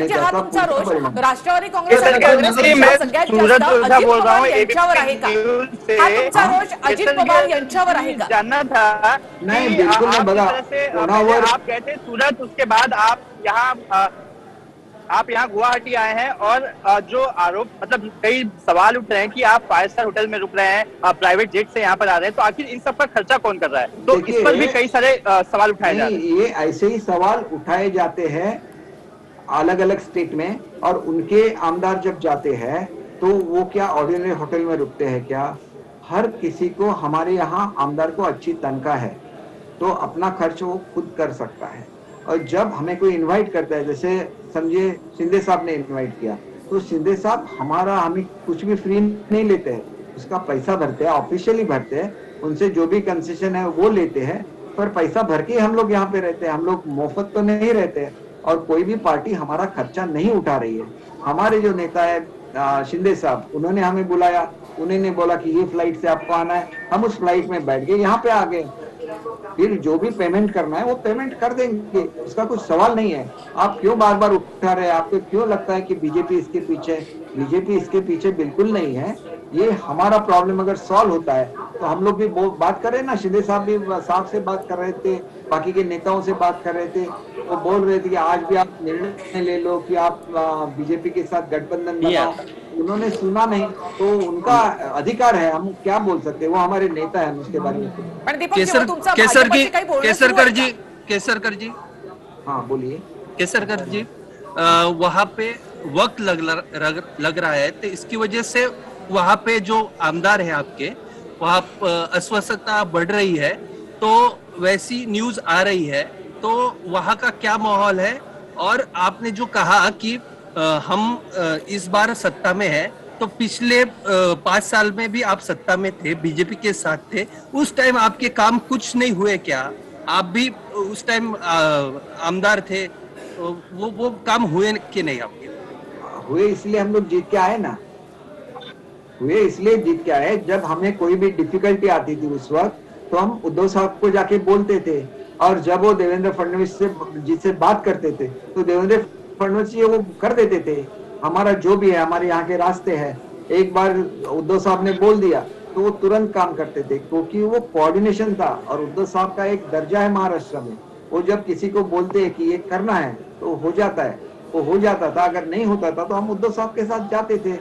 म्हणजे हा तुमचा रोष परिणाम राष्ट्रवादी काँग्रेस आणि काँग्रेसपेक्षा सगळ्यात जास्त अजित पवार यांच्यावर आहे का? हा तुमचा रोष अजित पवार यांच्यावर आहे का? जानना था नहीं बिल्कुल नहीं। बघा कोणावर आप गए थे सूरत, उसके बाद आप यहाँ गुवाहाटी आए हैं और जो आरोप मतलब कई सवाल उठ रहे हैं कि आप 5 स्टार होटल में रुक रहे हैं, प्राइवेट जेट से यहाँ पर आ रहे हैं, तो आखिर इन सब का खर्चा कौन कर रहा है? तो इस पर भी कई सारे सवाल उठाए जा रहे हैं। ये ऐसे ही सवाल उठाए जाते हैं अलग अलग स्टेट में, और उनके आमदार जब जाते हैं तो वो क्या ऑर्डिनरी होटल में रुकते हैं क्या? हर किसी को, हमारे यहाँ आमदार को अच्छी तनख्वाह है तो अपना खर्च वो खुद कर सकता है। और जब हमें कोई इनवाइट करता है, जैसे समझिए शिंदे साहब ने इनवाइट किया, तो शिंदे साहब हमें कुछ भी फ्री नहीं लेते हैं, उसका पैसा भरते हैं, ऑफिशियली भरते हैं, उनसे जो भी कंसेशन है वो लेते हैं, पर पैसा भर के हम लोग यहाँ पे रहते हैं, हम लोग मुफ्त तो नहीं रहते हैं। और कोई भी पार्टी हमारा खर्चा नहीं उठा रही है। हमारे जो नेता है शिंदे साहब, उन्होंने हमें बुलाया, उन्होंने बोला कि ये फ्लाइट से आपको आना है, हम उस फ्लाइट में बैठ गए, यहाँ पे आ गए। फिर जो भी पेमेंट करना है वो पेमेंट कर देंगे, उसका कुछ सवाल नहीं है। आप क्यों बार बार उठा रहे हैं? आपको क्यों लगता है कि बीजेपी इसके पीछे? बीजेपी इसके पीछे बिल्कुल नहीं है। ये हमारा प्रॉब्लम अगर सॉल्व होता है तो हम लोग भी बात कर रहे हैं ना, शिंदे साहब भी साहब से बात कर रहे थे, बाकी के नेताओं से बात कर रहे थे, वो बोल रहे थे कि आज भी आप निर्णय ले लो कि आप बीजेपी के साथ गठबंधन बनाओ। उन्होंने सुना नहीं, तो उनका अधिकार है, हम क्या बोल सकते हैं, वो हमारे नेता है, उसके बारे में। केसरकर जी, हाँ बोलिए। केसरकर जी, वहाँ पे वक्त लग रहा है, तो इसकी वजह से वहाँ पे जो आमदार है आपके, वहाँ अस्वस्थता बढ़ रही है, तो वैसी न्यूज आ रही है, तो वहाँ का क्या माहौल है? और आपने जो कहा कि हम इस बार सत्ता में है, तो पिछले 5 साल में भी आप सत्ता में थे, बीजेपी के साथ थे, उस टाइम आपके काम कुछ नहीं हुए क्या? आप भी उस टाइम आमदार थे, वो काम हुए कि नहीं आपके? हुए, इसलिए हम लोग जीत के आए ना, हुए इसलिए जीत के आए। जब हमें कोई भी डिफिकल्टी आती थी उस वक्त, तो हम उद्धव साहब को जाके बोलते थे, और जब वो देवेंद्र फडणवीस से जिससे बात करते थे, तो देवेंद्र फडणवीस जी वो कर देते थे। हमारा जो भी है, हमारे यहाँ के रास्ते हैं, एक बार उद्धव साहब ने बोल दिया तो वो तुरंत काम करते थे, क्योंकि वो कोऑर्डिनेशन था। और उद्धव साहब का एक दर्जा है महाराष्ट्र में, वो जब किसी को बोलते हैं कि ये करना है तो हो जाता है, वो हो जाता था। अगर नहीं होता था तो हम उद्धव साहब के साथ जाते थे।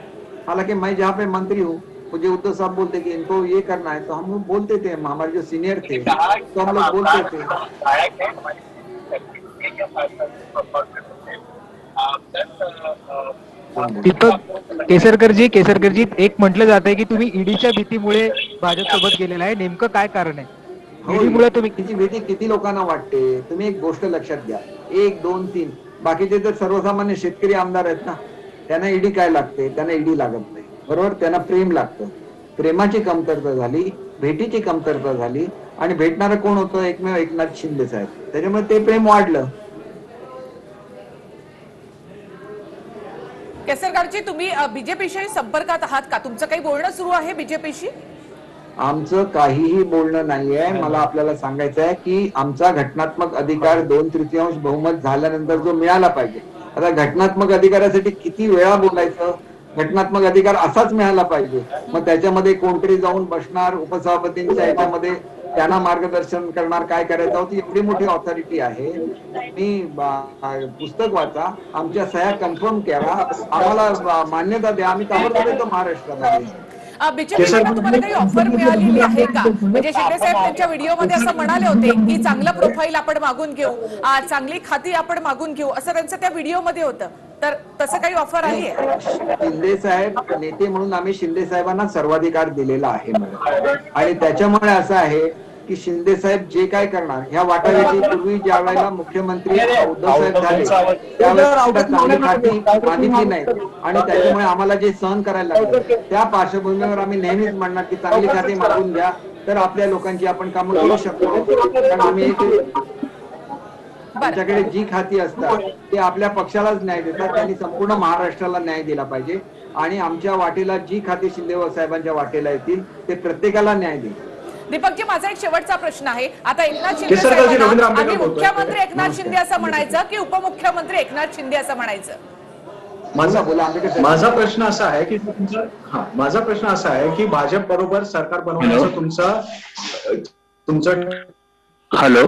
हालांकि मैं जहाँ पे मंत्री हूँ, मुझे उद्धव साहब बोलते कि इनको ये करना है, तो हम लोग बोलते थे, हमारे जो सीनियर थे तो हम लोग बोलते थे। दीपक केसरकर जी, एक म्हटलं जात आहे की तुम्ही ईडीच्या भीतीमुळे भाजप सोबत गेलेला आहे, नेमकं काय कारण आहे? ईडीमुळे तुम्ही भीती किती लोकांना वाटते? तुम्ही एक गोष्ट लक्षात घ्या, 1 2 3 बाकीचे तर सर्वसामान्य शेतकरी आमदार आहेत ना, त्यांना ईडी काय लागते? त्यांना ईडी लागत नाही, बरोबर? त्यांना प्रेम लागतं, प्रेमाची कमतरता झाली, भेटीची कमतरता झाली, आणि भेटणारं कोण होतं? एकमेव एकनाथ शिंदे साहेब, त्याच्यामुळे ते प्रेम वाढलं। केसरकरजी, तुम्ही बीजेपीशी संपर्कात आहात का? तुमचं काही बोलणं सुरू आहे बीजेपीशी? आमचं काहीही बोलणं नाहीये। मला आपल्याला सांगायचं आहे की आमचा घटनात्मक अधिकार 2/3 बहुमत झाल्यानंतर जो मिळाला पाहिजे। आता घटनात्मक अधिकारासाठी किती वेळा बोलायचं? घटनात्मक अधिकार असाच मिळाला पाहिजे। मग त्याच्यामध्ये कोणतरी जाऊन बसणार उपसभापतींच्या याच्यामध्ये, त्यांना मार्गदर्शन करणार, काय करायचं होती, एवढी मोठी ऑथॉरिटी आहे। मी पुस्तक वाचा, आमच्या सह्या कन्फर्म करा, आम्हाला मान्यता द्या, आम्ही ताबडतोब येतो महाराष्ट्रामध्ये। बीजेपीकडून तुम्हाला काही ऑफर मिळालेली आहे का? म्हणजे शिंदे साहेब त्यांच्या व्हिडिओमध्ये असं म्हणाले होते की चांगलं प्रोफाईल आपण मागून घेऊ, चांगली खाती आपण मागून घेऊ, असं त्यांचं त्या व्हिडिओमध्ये होतं, तर तसं काही ऑफर आली आहे? शिंदे साहेब नेते म्हणून आम्ही शिंदे साहेबांना सर्वाधिकार दिलेला आहे, आणि त्याच्यामुळे असं आहे की शिंदे साहेब जे काय करणार, ह्या वाटाघाटी पूर्वी ज्या वेळेला मुख्यमंत्री उद्धव साहेब झाले त्यावेळेस चांगली खाती मागितली नाही, आणि त्याच्यामुळे आम्हाला जे सहन करायला लागलं, त्या पार्श्वभूमीवर आम्ही नेहमीच म्हणणार की चांगली खाती मागून घ्या, तर आपल्या लोकांची आपण कामं करू शकतो। कारण आम्ही त्यांच्याकडे जी खाती असतात ते आपल्या पक्षालाच न्याय देतात, त्यांनी संपूर्ण महाराष्ट्राला न्याय दिला पाहिजे, आणि आमच्या वाटेला जी खाती शिंदे साहेबांच्या वाटेला येतील ते प्रत्येकाला न्याय देईल। दीपकजी, माझा एक शेवटचा प्रश्न आहे. आता एकनाथ शिंदे केसरकरजी, रवींद्र साहेबांना आंबेडकर आम्ही बोलतोय. मुख्यमंत्री एकनाथ नमस्कार. शिंदे असं म्हणायचं की उपमुख्यमंत्री एकनाथ शिंदे असं म्हणायचं? माझा प्रश्न असा आहे की माझा प्रश्न असा आहे की भाजप बरोबर सरकार बनवण्याचं तुमचं हॅलो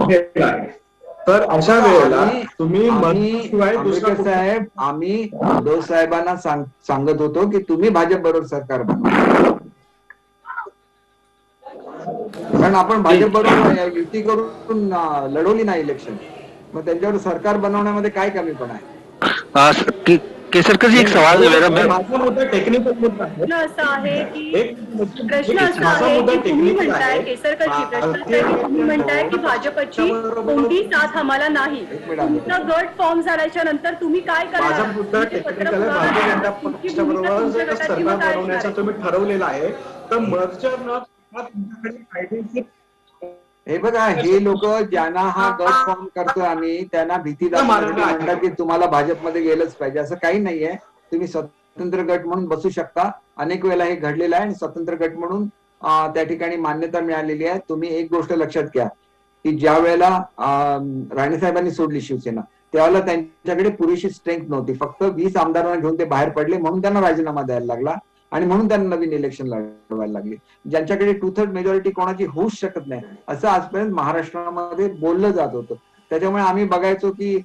तर अशा वेळेला तुम्ही आंबेडकर साहेब, आम्ही उद्धव साहेबांना सांगत होतो की तुम्ही भाजप बरोबर सरकार बनवा, कारण आपण भाजप बरोबर युती करून लढवली नाही इलेक्शन. मग त्यांच्यावर सरकार बनवण्यामध्ये काय कमीपणा आहे? केसरकर जी, एक सवाल मेरा माझा मुद्दा टेक्निकल मुद्दा आहे. प्रश्न असा आहे की तुम्ही म्हणताय, केसरकरजी, प्रश्न असा आहे की तुम्ही म्हणताय की भाजपची कोणती साथ आम्हाला नाही. तुमचा गट फॉर्म झाल्याच्या नंतर तुम्ही काय माझा करणार? मुद्दा टेक्निकल आहे. भारतीय जनता पक्षाबरोबर जर सरकार बनवण्याचं तुम्ही ठरवलेलं आहे तर मर्जर न तुमच्याकडे कायदेशीर. हे बघा, हे लोक ज्यांना हा गट फॉर्म करतो आम्ही, त्यांना भीती म्हणतात की तुम्हाला भाजपमध्ये गेलंच पाहिजे. असं काही नाहीये. तुम्ही स्वतंत्र गट म्हणून बसू शकता. अनेक वेळेला हे घडलेलं आहे आणि स्वतंत्र गट म्हणून त्या ठिकाणी मान्यता मिळालेली आहे. तुम्ही एक गोष्ट लक्षात घ्या की ज्या वेळेला राणेसाहेबांनी सोडली शिवसेना, त्यावेळेला त्यांच्याकडे पुरेशी स्ट्रेंथ नव्हती. फक्त 20 आमदारांना घेऊन ते बाहेर पडले, म्हणून त्यांना राजीनामा द्यायला लागला आणि म्हणून त्यांना नवीन इलेक्शन लढवायला लागले. ज्यांच्याकडे 2/3 मेजॉरिटी कोणाची होऊच शकत नाही असं आजपर्यंत महाराष्ट्रामध्ये बोललं जात होतं. त्याच्यामुळे आम्ही बघायचो की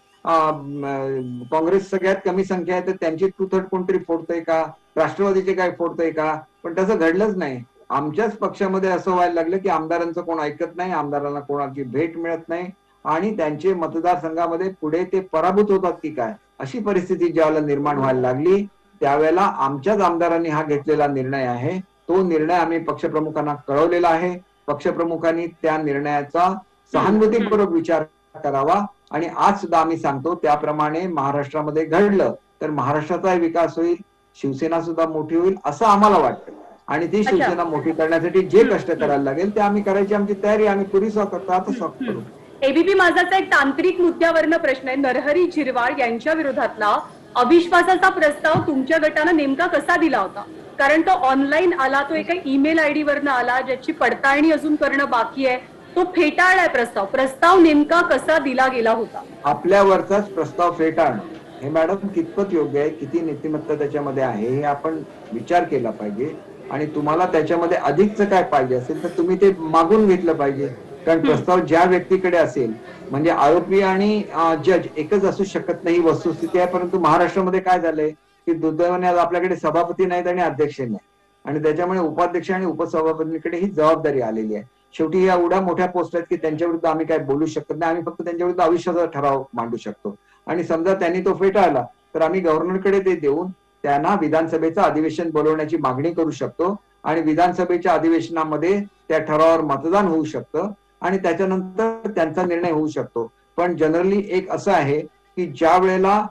काँग्रेस सगळ्यात कमी संख्या आहे तर त्यांची 2/3 कोणतरी फोडतंय का, राष्ट्रवादीचे काय फोडतंय का, पण तसं घडलंच नाही. आमच्याच पक्षामध्ये असं व्हायला लागलं की आमदारांचं कोण ऐकत नाही, आमदारांना कोणाची भेट मिळत नाही आणि त्यांचे मतदारसंघामध्ये पुढे ते पराभूत होतात की काय, अशी परिस्थिती ज्यावेळेला निर्माण व्हायला लागली त्यावेळेला आमच्याच आमदारांनी हा घेतलेला निर्णय आहे. तो निर्णय आम्ही पक्षप्रमुखांना कळवलेला आहे. पक्षप्रमुखांनी त्या निर्णयाचा सहानुभूतीपूर्वक विचार करावा आणि आज सुद्धा आम्ही सांगतो त्याप्रमाणे महाराष्ट्रामध्ये घडलं तर महाराष्ट्राचाही विकास होईल, शिवसेना सुद्धा मोठी होईल असं आम्हाला वाटतं. आणि ती शिवसेना मोठी करण्यासाठी जे कष्ट करायला लागेल ते आम्ही करायची आमची तयारी आम्ही पूर्वी करतो, आता स्वतः करू. एबीपी माझाचा एक तांत्रिक मुद्द्यावरनं प्रश्न आहे. नरहरी झिरवाळ यांच्या विरोधातला अविश्वासाचा प्रस्ताव तुमच्या गटानं नेमका कसा दिला होता? कारण तो ऑनलाईन आला, तो एका ईमेल आयडी वरनं आला ज्याची पडताळणी अजून करणं बाकी आहे. तो फेटाळलाय प्रस्ताव नेमका कसा दिला गेला होता? आपल्यावरचाच प्रस्ताव फेटाळणं हे मॅडम कितपत योग्य आहे, किती नीतिमत्ता त्याच्यामध्ये आहे हे आपण विचार केला पाहिजे. आणि तुम्हाला त्याच्यामध्ये अधिकचं काय पाहिजे असेल तर तुम्ही ते मागून घेतलं पाहिजे. कारण प्रस्ताव ज्या व्यक्तीकडे असेल, म्हणजे आरोपी आणि जज एकच असू शकत नाही वस्तुस्थिती आहे. परंतु महाराष्ट्रामध्ये काय झालंय की दुर्दैवाने आज आपल्याकडे सभापती नाहीत आणि अध्यक्ष नाही आणि त्याच्यामुळे उपाध्यक्ष आणि उपसभापतींकडे ही जबाबदारी आलेली आहे. शेवटी या एवढ्या मोठ्या पोस्ट आहेत की त्यांच्या विरुद्ध आम्ही काय बोलू शकत नाही. आम्ही फक्त त्यांच्या विरुद्ध अविश्वासाचा ठराव मांडू शकतो. आणि समजा त्यांनी तो फेटाळला तर आम्ही गव्हर्नरकडे ते देऊन त्यांना विधानसभेचं अधिवेशन बोलवण्याची मागणी करू शकतो आणि विधानसभेच्या अधिवेशनामध्ये त्या ठरावावर मतदान होऊ शकतं आणि त्याच्यानंतर त्यांचा निर्णय होऊ शकतो. पण जनरली एक असं आहे की ज्या वेळेला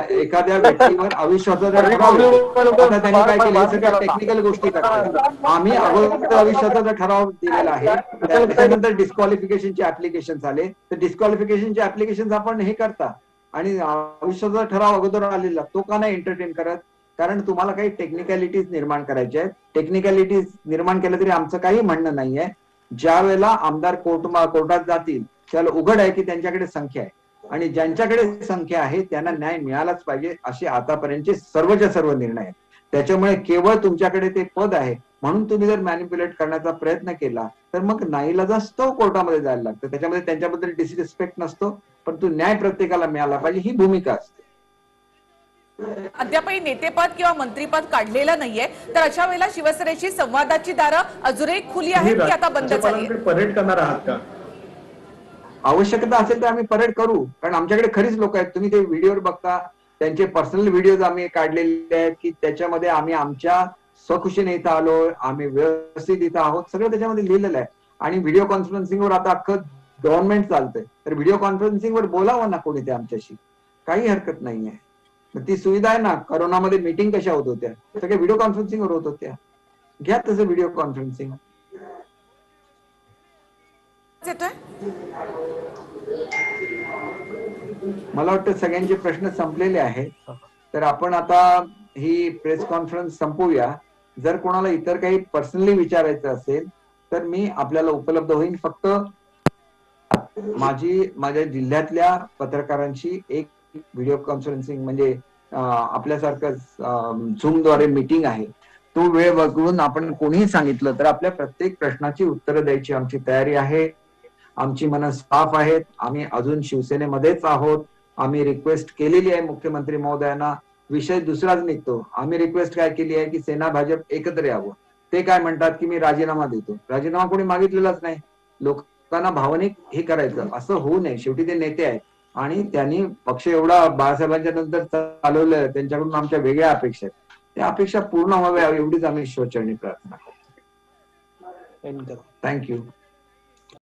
एखाद्या व्यक्तीवर अविश्वासाचा ठराव येतो, आता त्यांनी काय केलं, सगळ्या टेक्निकल गोष्टी करतात. आम्ही अगोदर अविश्वासाचा ठराव दिलेला आहे, त्याच्यानंतर डिस्क्वालिफिकेशनचे ऍप्लिकेशन आले तर डिस्क्वालिफिकेशनचे ऍप्लिकेशन आपण हे करता आणि अविश्वासाचा ठराव अगोदर आलेला तो का नाही एंटरटेन करत? कारण तुम्हाला काही टेक्निकॅलिटीज निर्माण करायच्या आहेत. टेक्निकॅलिटीज निर्माण केल्या तरी आमचं काही म्हणणं नाहीये. ज्या वेळेला आमदार कोर्टात जातील त्याला उघड आहे की त्यांच्याकडे संख्या आहे आणि ज्यांच्याकडे संख्या आहे त्यांना न्याय मिळालाच पाहिजे असे आतापर्यंतचे सर्वच्या सर्व निर्णय आहेत. त्याच्यामुळे केवळ तुमच्याकडे ते पद आहे म्हणून तुम्ही जर मॅनिप्युलेट करण्याचा प्रयत्न केला तर मग नाईलाजास्तव कोर्टामध्ये जायला लागतं. त्याच्यामध्ये त्यांच्याबद्दल डिसरिस्पेक्ट नसतो, परंतु न्याय प्रत्येकाला मिळाला पाहिजे ही भूमिका असते. अद्यापही नेतेपद किंवा मंत्रीपद काढलेलं नाहीये तर अशा वेळेला शिवसेनेची संवादाची दारं अजूनही खुली आहेत की आता बंद झाली? परेड करणार आहात का? आवश्यकता असेल तर आम्ही परेड करू, कारण आमच्याकडे खरीच लोक आहेत. तुम्ही ते व्हिडिओ बघता, त्यांचे पर्सनल व्हिडिओज आम्ही काढलेले आहेत की त्याच्यामध्ये आम्ही आमच्या स्वखुशीने इथं आलो, आम्ही व्यवस्थित इथं आहोत, सगळं त्याच्यामध्ये लिहिलेलं आहे. आणि व्हिडिओ कॉन्फरन्सिंगवर आता अख्खं गव्हर्नमेंट चालतंय तर व्हिडिओ कॉन्फरन्सिंगवर बोलावं ना कोणी ते आमच्याशी, काही हरकत नाहीये. ती सुविधा आहे ना. करोनामध्ये मीटिंग कशा होत होत्या, सगळ्या व्हिडिओ कॉन्फरन्सिंगवर होत होत्या. घ्या तसं व्हिडिओ कॉन्फरन्सिंग. मला वाटतं सगळ्यांचे प्रश्न संपलेले आहेत तर आपण आता ही प्रेस कॉन्फरन्स संपवूया. जर कोणाला इतर काही पर्सनली विचारायचं असेल तर मी आपल्याला उपलब्ध होईन. फक्त माझ्या जिल्ह्यातल्या पत्रकारांची एक व्हिडिओ कॉन्फरन्सिंग म्हणजे आपल्यासारखं झूमद्वारे मीटिंग आहे. तो वेळ बघून आपण कोणीही सांगितलं तर आपल्या प्रत्येक प्रश्नाची उत्तरं द्यायची आमची तयारी आहे. आमची मनं साफ आहेत. आम्ही अजून शिवसेनेमध्येच आहोत. आम्ही रिक्वेस्ट केलेली आहे मुख्यमंत्री महोदयांना. विषय दुसराच निघतो. आम्ही रिक्वेस्ट काय केली आहे की सेना भाजप एकत्र यावं. ते काय म्हणतात की मी राजीनामा देतो. राजीनामा कोणी मागितलेलाच नाही. लोकांना भावनिक हे करायचं असं होऊ नये. शेवटी ते नेते आहेत आणि त्यांनी पक्ष एवढा बाळासाहेबांच्या नंतर चालवलंय. त्यांच्याकडून आमच्या वेगळ्या अपेक्षा आहेत. त्या अपेक्षा पूर्ण व्हाव्या एवढीच आम्ही ईश्वरचरणी प्रार्थना करतो. थँक्यू.